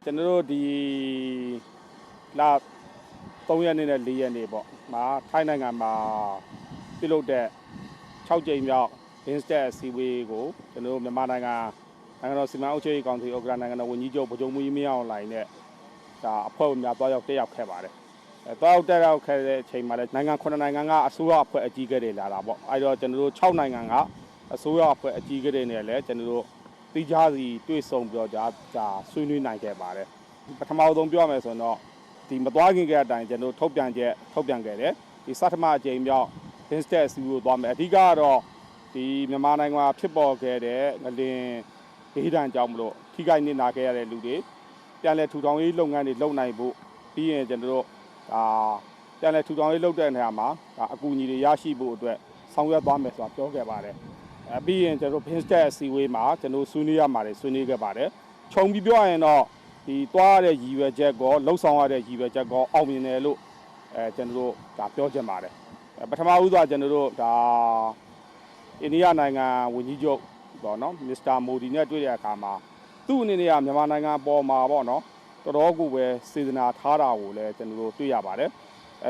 ကျွန်တော်တို့ဒီလာ3ရက်နေ့နဲ့4ရက်နေ့ပေါ့မှာထိုင်းနိုင်ငံမှာပြုလုပ်တဲ့6ကြိမ်မြောက် Binstat အစည်းအဝေးကိုကျွန်တော်တို့မြန်မာနိုင်ငံတော်စီမံအုပ်ချုပ်ရေးကောင်စီဥက္ကဋ္ဌနိုင်ငံတော်ဝန်ကြီးချုပ်ဗိုလ်ချုပ်မှူးကြီးမင်းအောင်လှိုင်နဲ့ဒါအဖွဲ့ဝင်များတွားရောက်တက်ရောက်ခဲ့ပါတယ်တွားရောက်တက်ရောက်ခဲ့တဲ့အချိန်မှာလည်းနိုင်ငံ9နိုင်ငံကအစိုးရအဖွဲ့အကြီးအကဲတွေလာတာပေါ့အဲဒီတော့ကျွန်တော်တို့6နိုင်ငံကအစိုးရအဖွဲ့အကြီးအကဲတွေနဲ့လည်းကျွန်တော်တို့တိကျစီတွေ့ဆုံပြောကြားဆွေးနွေးနိုင်ခဲ့ပါတယ်ပထမဆုံးပြောရမယ်ဆိုတော့ဒီမသွားခင်ကအတိုင်းကျွန်တော်ထုတ်ပြန်ခဲ့တယ်ဒီစထမအကြိမ်မြောက် Binstat အစည်းအဝေးကိုသွားမယ်အဓိကကတော့ဒီမြန်မာနိုင်ငံမှာဖြစ်ပေါ်ခဲ့တဲ့ငလင်ဒေသကြောင့်မလို့ထိခိုက်နစ်နာခဲ့ရတဲ့လူတွေပြန်လည်ထူထောင်ရေးလုပ်ငန်းတွေလုပ်နိုင်ဖို့ပြီးရင်ကျွန်တော်တို့ပြန်လည်ထူထောင်ရေးလုပ်တဲ့နေရာမှာအကူအညီတွေရရှိဖို့အတွက်ဆောင်ရွက်သွားမယ်ဆိုတာပြောခဲ့ပါတယ်ပြီးရင်ကျွန်တော်တို့ Binstat အစည်းအဝေးမှာကျွန်တော်ဆွေးနွေးရမှာတွေဆွေးနွေးခဲ့ပါတယ်ခြုံပြီးပြောရင်တော့ဒီသွားရတဲ့ရည်ရွယ်ချက်ကောလှုပ်ဆောင်ရတဲ့ရည်ရွယ်ချက်ကောအောင်မြင်တယ်လို့ကျွန်တော်တို့ပြောချင်ပါတယ်ပထမဦးစွာကျွန်တော်တို့အိန္ဒိယနိုင်ငံဝန်ကြီးချုပ်ပေါ့နော်မစ္စတာမိုဒီနဲ့တွေ့တဲ့အခါမှာသူ့အနေနဲ့ကမြန်မာနိုင်ငံအပေါ်မှာပေါ့နော်တော်တော်ကိုပဲစေတနာထားတာကိုလည်းကျွန်တော်တို့တွေ့ရပါတယ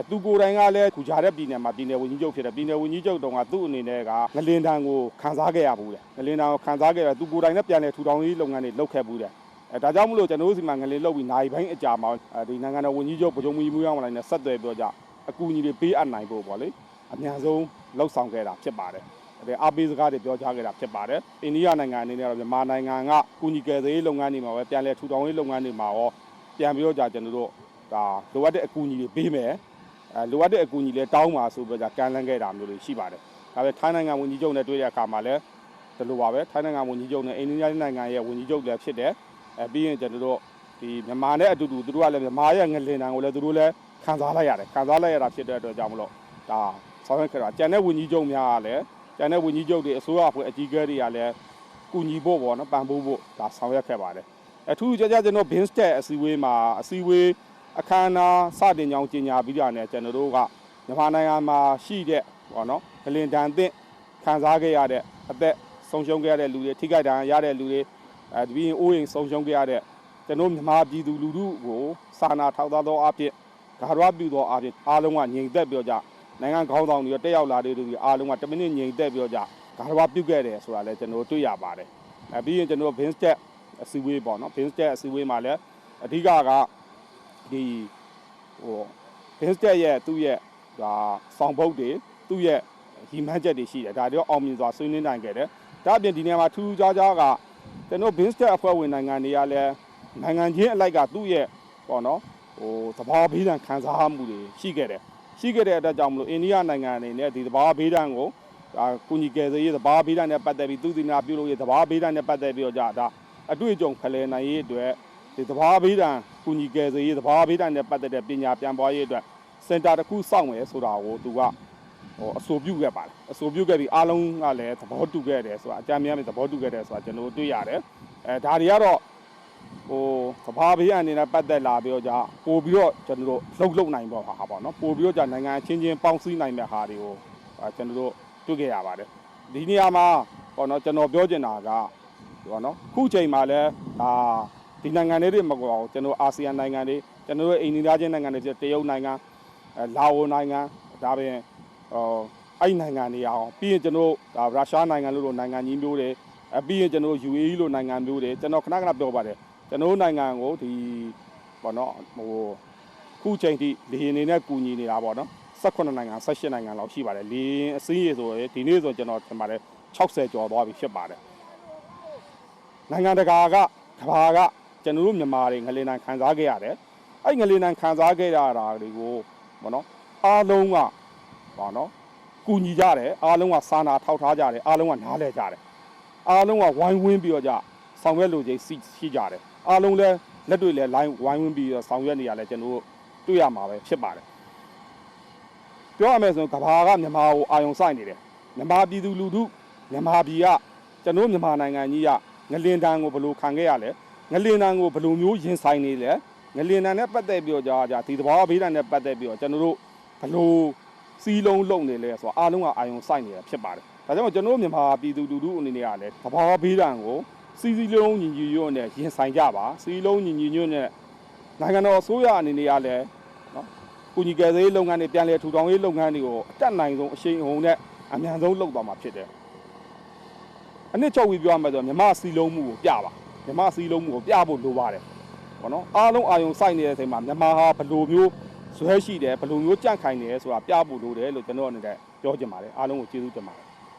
်သူကိုယ်တိုင်ကလည်းခုကြားတဲ့ပြည်နယ်မှာပြည်နယ်ဝန်ကြီးချုပ်ဖြစ်တယ်ပြည်နယ်ဝန်ကြီးချုပ်တုန်းကသူ့အနေနဲ့ကငလင်တန်းကိုခံစားခဲ့ရဘူးလေငလင်တန်းကိုခံစားခဲ့ရသူကိုယ်တိုင်လည်းပြန်လည်ထူထောင်ရေးလုပ်ငန်းတွေလုပ်ခဲ့ဘူးတယ်ဒါကြောင့်မလို့ကျွန်တော်တို့စီမှာငလင်လုပ်ပြီးနိုင်ပိုင်းအကြာမှာဒီနိုင်ငံတော်ဝန်ကြီးချုပ်ဗိုလ်ချုပ်မှူးကြီးမင်းအောင်လှိုင်နဲ့ဆက်သွယ်ပြောကြအကူအညီတွေပေးအပ်နိုင်ဖို့ပေါ့လေအများဆုံးလှုပ်ဆောင်ခဲ့တာဖြစ်ပါတယ်အားပေးစကားတွေပြောကြားခဲ့တာဖြစ်ပါတယ်အိန္ဒိယနိုင်ငံအနေနဲ့တော့မြန်မာနိုင်ငံကကူညီကယ်ဆယ်ရေးလုပ်ငန်းတွေမှာပဲပြန်လည်ထူထောင်ရေးလုပ်ငန်းတွေမှာရောပြန်ပြီးတော့ကျွန်တော်တို့လိုအပ်တဲ့အကူအညီတွေပေးမယ်လိုအပ်တဲ့အကူအညီလည်းတောင်းပါဆိုပြီးတော့ကမ်းလှမ်းခဲ့တာမျိုးတွေရှိပါတယ်ဒါပေမဲ့ထိုင်းနိုင်ငံဝန်ကြီးချုပ်နဲ့တွေ့တဲ့အခါမှာလည်းဒီလိုပါပဲထိုင်းနိုင်ငံဝန်ကြီးချုပ်နဲ့အိန္ဒိယနိုင်ငံရဲ့ဝန်ကြီးချုပ်လည်းဖြစ်တယ်ပြီးရင်ကျွန်တော်တို့ဒီမြန်မာနဲ့အတူတူသူတို့ကလည်းမြန်မာရဲ့ငလင်တန်းကိုလည်းသူတို့လည်းခံစားလိုက်ရတာဖြစ်တဲ့အတွက်ကြောင့်မလို့ဆောင်ရွက်ခဲ့တာကျန်တဲ့ဝန်ကြီးချုပ်များကလည်းကျန်တဲ့ဝန်ကြီးချုပ်တွေအစိုးရအဖွဲ့အကြီးအကဲတွေကလည်းကူညီဖို့ပေါ့နော်ပံ့ပိုးဖို့ဆောင်ရွက်ခဲ့ပါတယ်အထူးကြကျွန်တော် Binstat အစည်းအဝေးမှာအစည်းအဝေးအခမ်းအနားစတင်ကြောင်းကြေညာပြီးတာနဲ့ကျွန်တော်တို့ကမြန်မာနိုင်ငံမှာရှိတဲ့ပေါ့နော်ငလင်တန်းသင့်ခံစားခဲ့ရတဲ့အသက်ဆုံးရှုံးခဲ့ရတဲ့လူတွေထိခိုက်ဒဏ်ရာရတဲ့လူတွေဒီအိုးအိမ်ဆုံးရှုံးခဲ့ရတဲ့ကျွန်တော်မြန်မာပြည်သူလူထုကိုစာနာထောက်ထားသောအဖြစ်ဂါရဝပြုသောအဖြစ်အားလုံးကငြိမ်သက်ပြောကြနိုင်ငံခေါင်းဆောင်တွေတက်ရောက်လာတဲ့လူတွေအားလုံးက10မိနစ်ငြိမ်သက်ပြောကြဂါရဝပြုခဲ့တယ်ဆိုတာလည်းကျွန်တော်တွေ့ရပါတယ်ပြီးရင်ကျွန်တော် Binstat အစည်းအဝေးပေါ့နော် Binstat အစည်းအဝေးမှာလည်းအဓိကကဒီBinstat ရဲ့သူ့ရဲ့ဆောင်ပုဒ်တွေသူ့ရဲ့ရည်မှန်းချက်တွေရှိတယ်ဒါတွေအောင်မြင်စွာဆွေးနွေးနိုင်ခဲ့တယ်ဒါအပြင်ဒီနေရာမှာထူးခြားကကျွန်တော် Binstat အဖွဲ့ဝင်နိုင်ငံတွေကလည်းနိုင်ငံချင်းအလိုက်ကသူ့ရဲ့ပေါ့နော်သဘာဝဘေးဒဏ်ခံစားမှုတွေရှိခဲ့တဲ့အတွက်ကြောင့်မလို့အိန္ဒိယနိုင်ငံအနေနဲ့ဒီသဘာဝဘေးဒဏ်ကိုကုညီကယ်ဆယ်ရေးသဘာဝဘေးဒဏ်နဲ့ပတ်သက်ပြီးသူစီမံပြုလုပ်ရေးသဘာဝဘေးဒဏ်နဲ့ပတ်သက်ပြီးတော့အတွေ့အကြုံဖလှယ်နိုင်ရေးအတွက်ဒီသဘာဝဘေးဒဏ်ကုညီကယ်ဆယ်ရေးသဘာဝဘေးဒဏ်နဲ့ပတ်သက်တဲ့ပညာပြန်ပွားရေးအတွက်စင်တာတစ်ခုစောင့်မယ်ဆိုတာကိုသူကအဆိုပြုခဲ့ပါတယ်အဆိုပြုခဲ့ပြီးအားလုံးကလည်းသဘောတူခဲ့တယ်ဆိုတာအကြမ်းများသဘောတူခဲ့တယ်ဆိုတာကျွန်တော်တွေ့ရတယ်ဒါတွေကတော့သဘာဝဘေးအနေနဲ့ပတ်သက်လာပြီးတော့ပို့ပြီးတော့ကျွန်တော်တို့လှုပ်နိုင်တော့ဟာပေါ့နော်ပို့ပြီးတော့နိုင်ငံချင်းချင်းပေါင်းစည်းနိုင်တဲ့ဟာတွေကိုကျွန်တော်တို့တွေ့ခဲ့ရပါတယ်ဒီနေရာမှာပေါ့နော်ကျွန်တော်ပြောချင်တာကပေါ့နော်ခုချိန်မှာလည်းဒီနိုင်ငံတွေမကောကျွန်တော်အာဆီယံနိုင်ငံတွေကျွန်တော်တို့အိန္ဒိယချင်းနိုင်ငံတွေတရုတ်နိုင်ငံလာအိုနိုင်ငံဒါပြင်အဲ့နိုင်ငံတွေအောင်ပြီးရင်ကျွန်တော်ရုရှားနိုင်ငံလို့နိုင်ငံကြီးမျိုးတွေပြီးရင်ကျွန်တော် UAE လို့နိုင်ငံမျိုးတွေကျွန်တော်ခဏပြောပါတယ်ကျွန်တော်နိုင်ငံကိုဒီပေါ့နော်ခုချိန်ထိလေယာဉ်နေနဲ့ကူညီနေတာပေါ့နော်18နိုင်ငံ18နိုင်ငံလောက်ရှိပါတယ်လေယာဉ်အစင်းရေဆိုရင်ဒီနေ့ဆိုကျွန်တော်ထင်ပါတယ်60ကျော်သွားပြီဖြစ်ပါတယ်နိုင်ငံတကာကကဘာကကျွန်တော်တို့မြန်မာတွေငလင်တန်းခံစားခဲ့ရတယ်အဲ့ငလင်တန်းခံစားခဲ့ရတာတွေကိုပေါ့နော်အားလုံးကပေါ့နော်ကူညီကြတယ်အားလုံးကစာနာထောက်ထားကြတယ်အားလုံးကနားလဲကြတယ်အားလုံးကဝိုင်းဝန်းပြီးတော့ဆောင်ရွက်လိုခြင်းရှိကြတယ်အားလုံးလည်းလက်တွေလည်းဝိုင်းဝန်းပြီးတော့ဆောင်ရွက်နေရလဲကျွန်တော်တို့တွေ့ရမှာပဲဖြစ်ပါတယ်ပြောရမယ်ဆိုရင်ကဘာကမြန်မာကိုအာရုံစိုက်နေတယ်မြန်မာပြည်သူလူထုမြန်မာပြည်ကကျွန်တော်မြန်မာနိုင်ငံကြီးကငလင်တန်းကိုဘယ်လိုခံခဲ့ရလဲငလင်တန်းကိုဘယ်လိုမျိုးရင်ဆိုင်နေလဲငလင်တန်းနဲ့ပတ်သက်ပြီးတော့ဒီသဘာဝဘေးဒဏ်နဲ့ပတ်သက်ပြီးတော့ကျွန်တော်တို့ဘယ်လိုစီးလုံးလုံနေလဲဆိုတော့အားလုံးကအာရုံစိုက်နေတာဖြစ်ပါတယ်ဒါကြောင့်ကျွန်တော်မြန်မာပြည်သူလူထုအနေနဲ့ကလည်းသဘာဝဘေးဒဏ်ကို စီစီလုံးညီညီညွတ်နဲ့ရင်ဆိုင်ကြပါစီလုံးညီညီညွတ်နဲ့နိုင်ငံတော်အစိုးရအနေနဲ့ကလည်းနော်ကုညီကယ်ဆယ်ရေးလုပ်ငန်းတွေပြန်လည်ထူထောင်ရေးလုပ်ငန်းတွေကိုအတက်နိုင်ဆုံးအရှိန်အဟုန်နဲ့အမြန်ဆုံးလုပ်သွားမှာဖြစ်တယ်အနှစ်ချုပ်ပြီးပြောရမယ်ဆိုမြမစီလုံးမှုကိုပြပါမြမစီလုံးမှုကိုပြဖို့လိုပါတယ်ဘောနော်အားလုံးအာယုံစိုက်နေတဲ့အချိန်မှာမြမဟာဘယ်လိုမျိုးဇွဲရှိတယ်ဘယ်လိုမျိုးကြန့်ခိုင်နေလဲဆိုတာပြဖို့လိုတယ်လို့ကျွန်တော်အနေနဲ့ပြောချင်ပါတယ်အားလုံးကိုကျေးဇူးတင်ပါတယ်